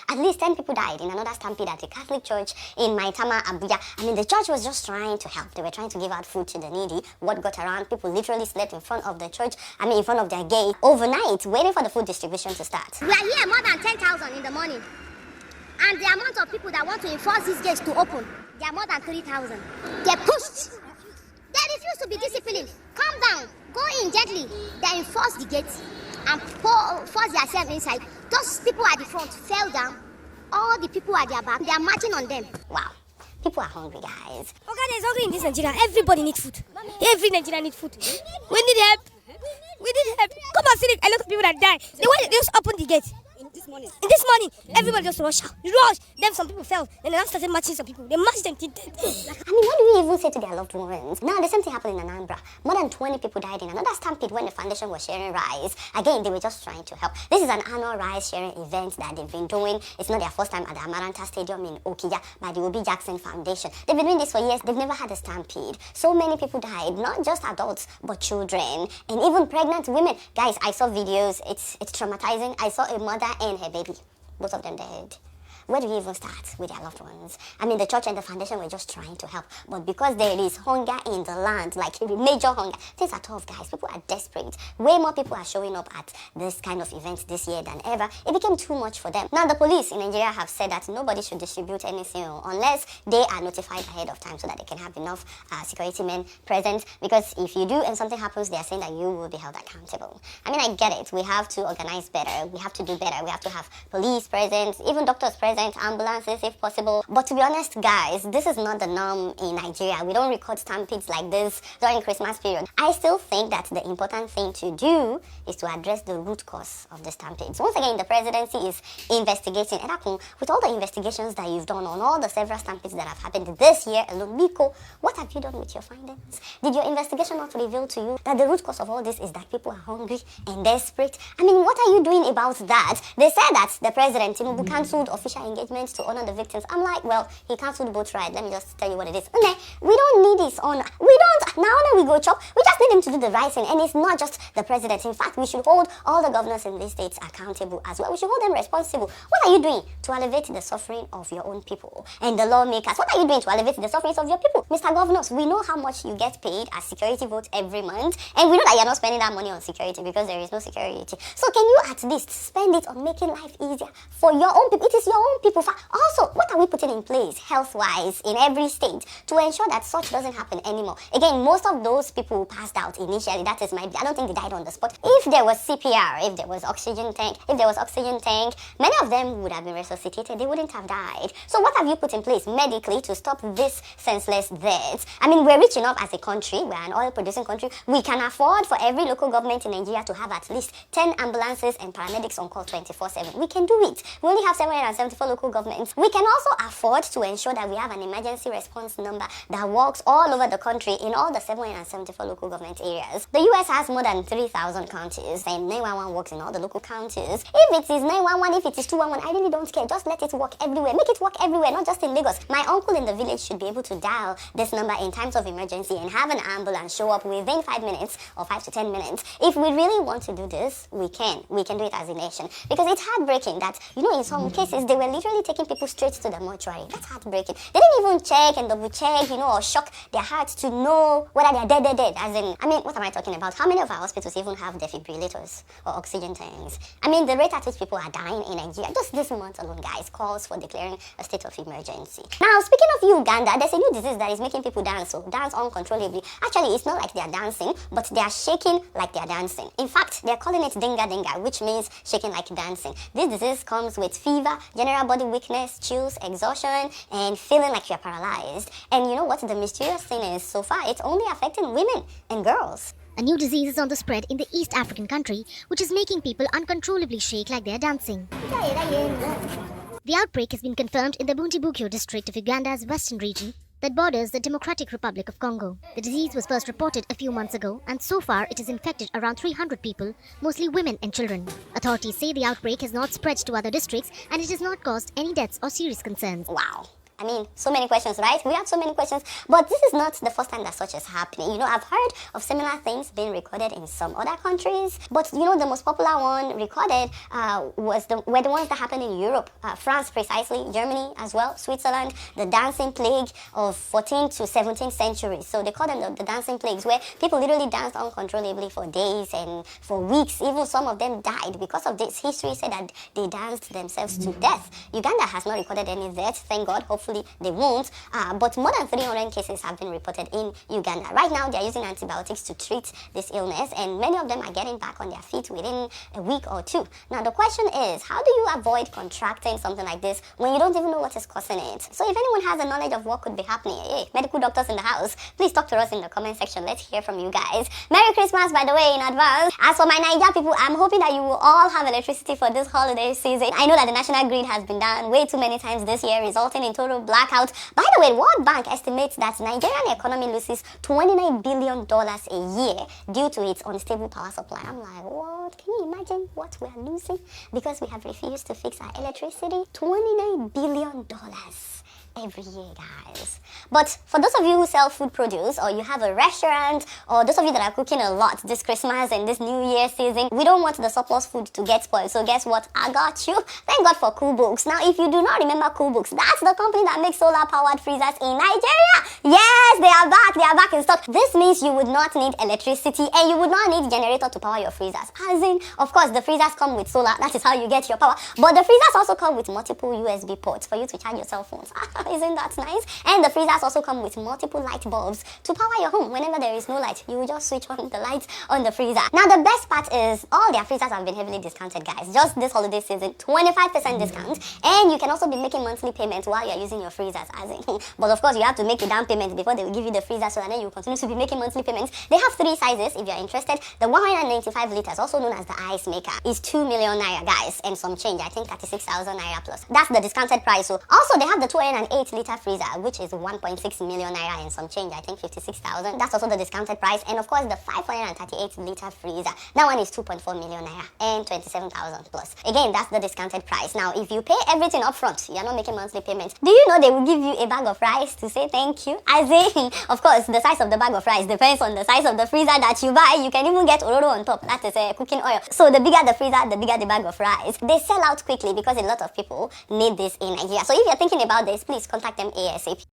At least 10 people died in another stampede at a Catholic church in Maitama, Abuja. I mean, the church was just trying to help. They were trying to give out food to the needy. What got around, people literally slept in front of the church, in front of their gate overnight, waiting for the food distribution to start. We are here more than 10,000 in the morning. And the amount of people that want to enforce these gates to open, they are more than 3,000. They're pushed. They refuse to be disciplined. Calm down. Go in gently. They enforce the gates and force themselves inside. Those people at the front fell down. All the people at their back, they are marching on them. Wow. People are hungry, guys. Okay, there's hungry in this Nigeria. Everybody needs food. Every Nigerian needs food. We need help. We need help. Come and see a lot of people that die. They just open the gate. In this morning, everybody just rush. Then some people fell, and then started marching some people. They marched them to death. I mean, what do we even say to their loved ones? Now, the same thing happened in Anambra. More than 20 people died in another stampede when the foundation was sharing rice. Again, they were just trying to help. This is an annual rice sharing event that they've been doing. It's not their first time at the Amaranta Stadium in Okija by the Obi Jackson Foundation. They've been doing this for years. They've never had a stampede. So many people died, not just adults, but children, and even pregnant women. Guys, I saw videos. It's traumatizing. I saw a mother and her baby, both of them dead. Where do you even start with their loved ones? I mean, the church and the foundation were just trying to help. But because there is hunger in the land, like major hunger, things are tough, guys. People are desperate. Way more people are showing up at this kind of events this year than ever. It became too much for them. Now, the police in Nigeria have said that nobody should distribute anything unless they are notified ahead of time so that they can have enough security men present. Because if you do and something happens, they are saying that you will be held accountable. I mean, I get it. We have to organize better. We have to do better. We have to have police present, even doctors present, ambulances if possible. But to be honest, guys, this is not the norm in Nigeria. We don't record stampedes like this during Christmas period. I still think that the important thing to do is to address the root cause of the stampedes. Once again, the presidency is investigating. Edakun, with all the investigations that you've done on all the several stampedes that have happened this year alone, Biko, what have you done with your findings? Did your investigation not reveal to you that the root cause of all this is that people are hungry and desperate? I mean, what are you doing about that? They said that the president, Tinubu, cancelled official engagements to honor the victims. I'm like, well, he cancelled both rights. Let me just tell you what it is. Okay, we don't need his honor. We don't. Now that we go chop, we just need him to do the right thing. And it's not just the president. In fact, we should hold all the governors in these states accountable as well. We should hold them responsible. What are you doing to alleviate the suffering of your own people? And the lawmakers, what are you doing to alleviate the sufferings of your people? Mr. Governors, we know how much you get paid as security votes every month. And we know that you're not spending that money on security because there is no security. So can you at least spend it on making life easier for your own people? It is your own people. Also, what are we putting in place health-wise in every state to ensure that such doesn't happen anymore? Again, most of those people who passed out initially, I don't think they died on the spot. If there was CPR, if there was oxygen tank, many of them would have been resuscitated. They wouldn't have died. So what have you put in place medically to stop this senseless death? I mean, we're rich enough as a country. We're an oil-producing country. We can afford for every local government in Nigeria to have at least 10 ambulances and paramedics on call 24/7. We can do it. We only have 774 local governments. We can also afford to ensure that we have an emergency response number that works all over the country in all the 774 local government areas. The US has more than 3,000 counties, and 911 works in all the local counties. If it is 911, if it is 211, I really don't care. Just let it work everywhere. Make it work everywhere, not just in Lagos. My uncle in the village should be able to dial this number in times of emergency and have an ambulance show up within 5 minutes or 5 to 10 minutes. If we really want to do this, we can. We can do it as a nation. Because it's heartbreaking that, in some cases, they were literally taking people straight to the mortuary. That's heartbreaking. They didn't even check and double check, or shock their hearts to know whether they're dead. As in, what am I talking about? How many of our hospitals even have defibrillators or oxygen tanks? The rate at which people are dying in Nigeria, just this month alone, guys, calls for declaring a state of emergency. Now, speaking of Uganda, there's a new disease that is making people dance, dance uncontrollably. Actually, it's not like they're dancing, but they are shaking like they're dancing. In fact, they're calling it Dinga Dinga, which means shaking like dancing. This disease comes with fever, general body weakness, chills, exhaustion, and feeling like you're paralyzed. And you know what the mysterious thing is? So far, it's only affecting women and girls. A new disease is on the spread in the East African country, which is making people uncontrollably shake like they're dancing. The outbreak has been confirmed in the Buntibugyo district of Uganda's western region that borders the Democratic Republic of Congo. The disease was first reported a few months ago, and so far it has infected around 300 people, mostly women and children. Authorities say the outbreak has not spread to other districts and it has not caused any deaths or serious concerns. Wow. I mean, so many questions, right? We have so many questions, but this is not the first time that such is happening. You know, I've heard of similar things being recorded in some other countries, but you know, the most popular one recorded were the ones that happened in Europe, France precisely, Germany as well, Switzerland, the dancing plague of 14th to 17th century. So they call them the dancing plagues, where people literally danced uncontrollably for days and for weeks. Even some of them died because of this. History said that they danced themselves to death. Uganda has not recorded any deaths, thank God. Hopefully they won't. But more than 300 cases have been reported in Uganda. Right now, they are using antibiotics to treat this illness, and many of them are getting back on their feet within a week or two. Now, the question is, how do you avoid contracting something like this when you don't even know what is causing it? So if anyone has a knowledge of what could be happening, hey, medical doctors in the house, please talk to us in the comment section. Let's hear from you guys. Merry Christmas, by the way, in advance. As for my Naija people, I'm hoping that you will all have electricity for this holiday season. I know that the national grid has been down way too many times this year, resulting in total blackout. By the way, World Bank estimates that Nigerian economy loses $29 billion a year due to its unstable power supply. I'm like, what? Can you imagine what we are losing because we have refused to fix our electricity? $29 billion every year, guys. But for those of you who sell food produce, or you have a restaurant, or those of you that are cooking a lot this Christmas and this New Year season, we don't want the surplus food to get spoiled. So guess what? I got you. Thank God for Cool Books. Now, if you do not remember Cool Books, that's the company that makes solar-powered freezers in Nigeria. Yes, they are back. They are back in stock. This means you would not need electricity, and you would not need generator to power your freezers. As in, of course, the freezers come with solar. That is how you get your power. But the freezers also come with multiple USB ports for you to charge your cell phones. Isn't that nice? And the freezers also come with multiple light bulbs to power your home. Whenever there is no light, you will just switch on the lights on the freezer. Now, the best part is all their freezers have been heavily discounted, guys. Just this holiday season, 25% discount. And you can also be making monthly payments while you're using your freezers. As in, but of course, you have to make a down payment before they will give you the freezer, so and then you continue to be making monthly payments. They have 3 sizes if you're interested. The 195 liters, also known as the ice maker, is 2 million naira, guys, and some change. I think 36,000 naira plus. That's the discounted price. So also, they have the 208 liter freezer, which is 1.6 million naira and some change. I think 56,000. That's also the discounted price. And of course, the 538 liter freezer, that one is 2.4 million naira and 27,000 plus. Again, that's the discounted price. Now, if you pay everything up front, you're not making monthly payments. Do you know they will give you a bag of rice to say thank you? As in, of course, the size of the bag of rice depends on the size of the freezer that you buy. You can even get ororo on top. That is cooking oil. So the bigger the freezer, the bigger the bag of rice. They sell out quickly because a lot of people need this in Nigeria. So if you're thinking about this, please contact them ASAP.